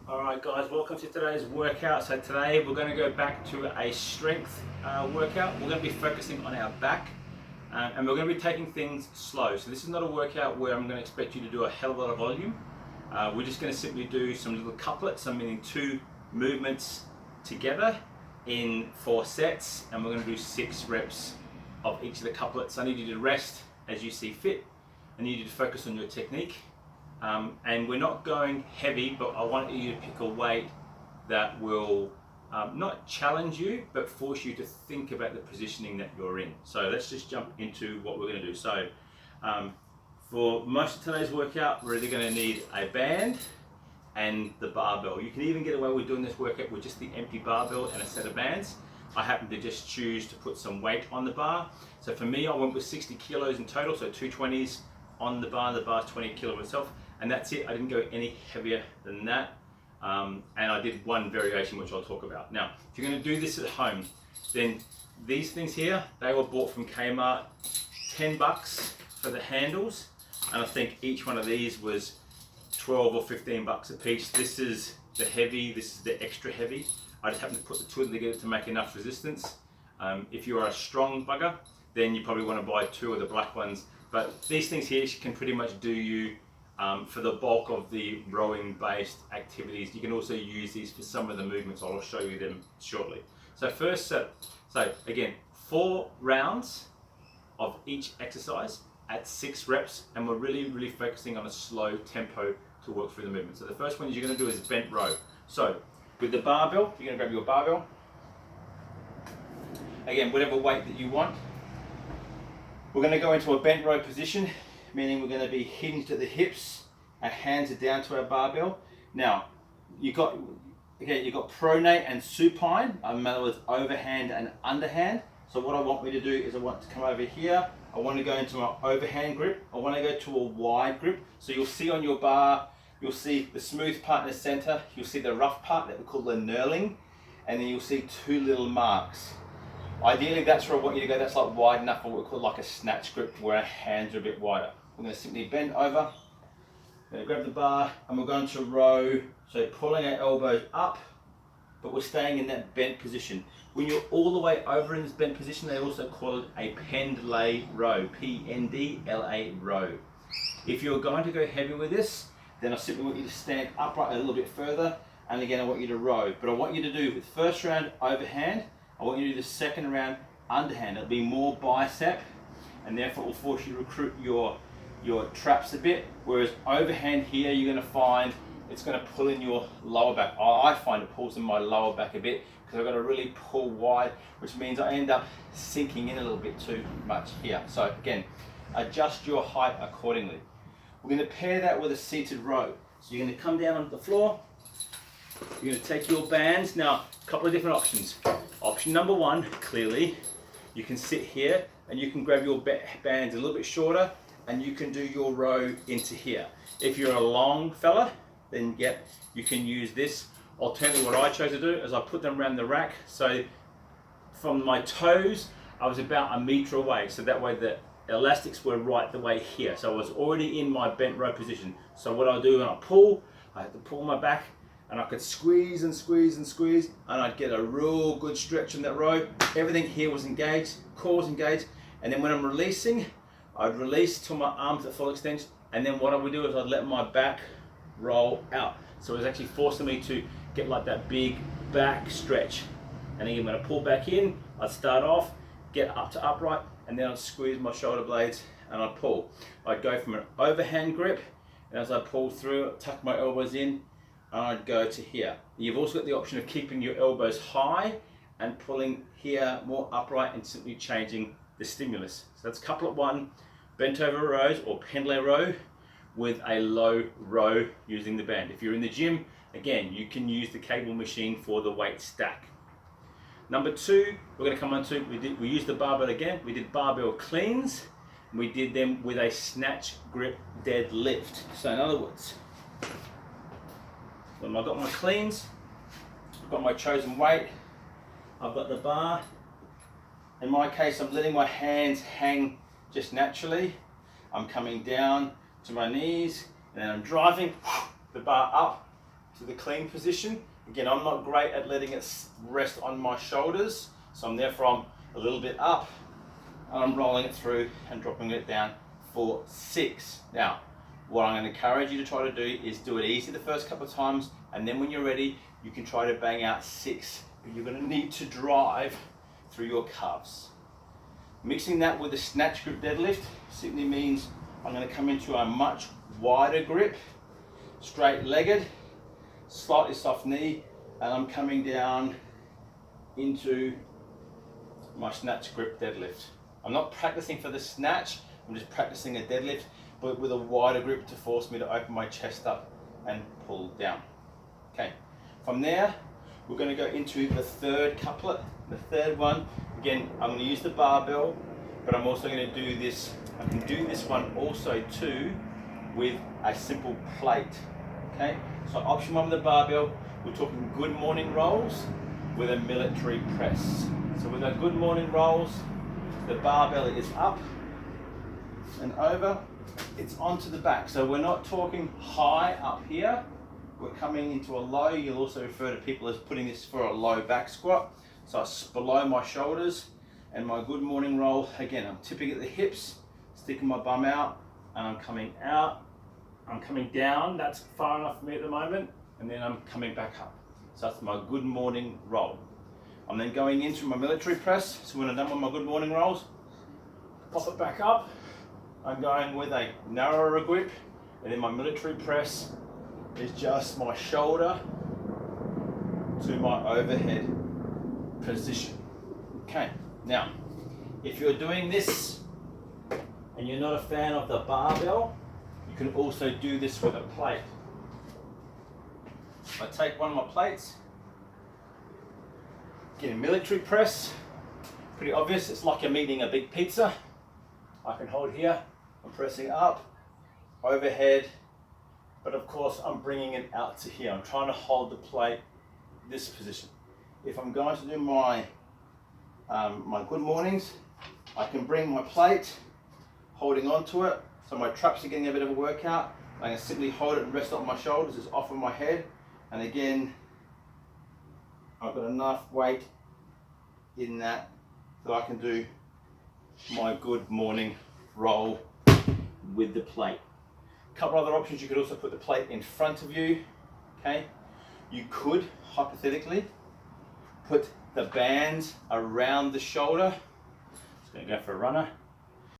Alright guys, welcome to today's workout. So today we're going to go back to a strength workout. We're going to be focusing on our back and we're going to be taking things slow. So this is not a workout where I'm going to expect you to do a hell of a lot of volume. We're just going to simply do some little couplets, meaning 2 movements together in 4 sets, and we're going to do 6 reps of each of the couplets. I need you to rest as you see fit. I need you to focus on your technique. And we're not going heavy, but I want you to pick a weight that will not challenge you, but force you to think about the positioning that you're in. So let's just jump into what we're going to do. So for most of today's workout, we're either going to need a band and the barbell. You can even get away with doing this workout with just the empty barbell and a set of bands. I happen to just choose to put some weight on the bar. So for me, I went with 60 kilos in total, so 2 20s on the bar's 20 kilos itself. And that's it. I didn't go any heavier than that. And I did one variation, which I'll talk about. Now, if you're going to do this at home, then these things here, they were bought from Kmart, 10 bucks for the handles. And I think each one of these was 12 or 15 bucks a piece. This is the heavy, this is the extra heavy. I just happened to put the 2 together to make enough resistance. If you are a strong bugger, then you probably want to buy 2 of the black ones. But these things here can pretty much do you for the bulk of the rowing based activities. You can also use these for some of the movements. I'll show you them shortly. So first set, so again, 4 rounds of each exercise at 6 reps, and we're really focusing on a slow tempo to work through the movement. So the first one you're going to do is bent row. So with the barbell, you're going to grab your barbell. Again, whatever weight that you want. We're going to go into a bent row position, meaning we're going to be hinged at the hips. Our hands are down to our barbell. Now, you've got pronate and supine, in other words, overhand and underhand. So what I want me to do is I want to come over here. I want to go into my overhand grip. I want to go to a wide grip. So you'll see on your bar, you'll see the smooth part in the center. You'll see the rough part that we call the knurling. And then you'll see 2 little marks. Ideally, that's where I want you to go. That's like wide enough for what we call like a snatch grip, where our hands are a bit wider. We're going to simply bend over, we're going to grab the bar, and we're going to row. So pulling our elbows up, but we're staying in that bent position. When you're all the way over in this bent position, they also call it a pendlay row, P-N-D-L-A row. If you're going to go heavy with this, then I simply want you to stand upright a little bit further, and again I want you to row. But I want you to do with first round overhand, I want you to do the second round underhand. It'll be more bicep, and therefore it will force you to recruit your traps a bit. Whereas overhand here, you're going to find it's going to pull in your lower back. I find it pulls in my lower back a bit because I've got to really pull wide, which means I end up sinking in a little bit too much here. So again, adjust your height accordingly. We're going to pair that with a seated row. So you're going to come down onto the floor. You're going to take your bands. Now, a couple of different options. Option number 1, clearly, you can sit here and you can grab your bands a little bit shorter and you can do your row into here. If you're a long fella, then you can use this. Alternatively, what I chose to do is I put them around the rack. So from my toes, I was about 1 meter away. So that way the elastics were right the way here. So I was already in my bent row position. So what I do when I pull, I have to pull my back, and I could squeeze and squeeze and squeeze, and I'd get a real good stretch in that row. Everything here was engaged, core was engaged, and then when I'm releasing, I'd release till my arms at full extension, and then what I would do is I'd let my back roll out. So it was actually forcing me to get like that big back stretch. And again, when I pull back in, I'd start off, get up to upright, and then I'd squeeze my shoulder blades and I'd pull. I'd go from an overhand grip, and as I pull through, I'd tuck my elbows in, and I'd go to here. You've also got the option of keeping your elbows high and pulling here more upright and simply changing the stimulus. So that's couplet 1, bent over rows or pendlay row with a low row using the band. If you're in the gym, again, you can use the cable machine for the weight stack. Number 2, we're going to come on to, we used the barbell again. We did barbell cleans. We did them with a snatch grip deadlift. So in other words, when I've got my cleans, I've got my chosen weight, I've got the bar. In my case, I'm letting my hands hang just naturally. I'm coming down to my knees, and then I'm driving the bar up to the clean position. Again, I'm not great at letting it rest on my shoulders, so I'm therefore a little bit up, and I'm rolling it through and dropping it down for 6. Now, what I'm going to encourage you to try to do is do it easy the first couple of times, and then when you're ready, you can try to bang out 6, but you're going to need to drive through your calves. Mixing that with the snatch grip deadlift simply means I'm going to come into a much wider grip, straight legged, slightly soft knee, and I'm coming down into my snatch grip deadlift. I'm not practicing for the snatch, I'm just practicing a deadlift, but with a wider grip to force me to open my chest up and pull down. Okay, from there, we're going to go into the third couplet. The third one, again, I'm going to use the barbell, but I'm also going to do this, I can do this one also too with a simple plate. Okay, so option 1 with the barbell, we're talking good morning rolls with a military press. So with our good morning rolls, the barbell is up and over, it's onto the back. So we're not talking high up here, we're coming into a low. You'll also refer to people as putting this for a low back squat. So it's below my shoulders, and my good morning roll, again, I'm tipping at the hips, sticking my bum out, and I'm coming out. I'm coming down, that's far enough for me at the moment, and then I'm coming back up. So that's my good morning roll. I'm then going into my military press. So when I'm done with my good morning rolls, pop it back up. I'm going with a narrower grip, and then my military press is just my shoulder to my overhead position. Okay, now, if you're doing this and you're not a fan of the barbell, you can also do this with a plate. I take one of my plates, get a military press, pretty obvious, it's like I'm eating a big pizza. I can hold here, I'm pressing up, overhead, but of course I'm bringing it out to here. I'm trying to hold the plate this position. If I'm going to do my my good mornings, I can bring my plate, holding onto it, so my traps are getting a bit of a workout. I can simply hold it and rest it on my shoulders, it's off of my head, and again, I've got enough weight in that so I can do my good morning roll with the plate. A couple other options, you could also put the plate in front of you, okay? You could, hypothetically, put the bands around the shoulder. Just gonna go for a runner.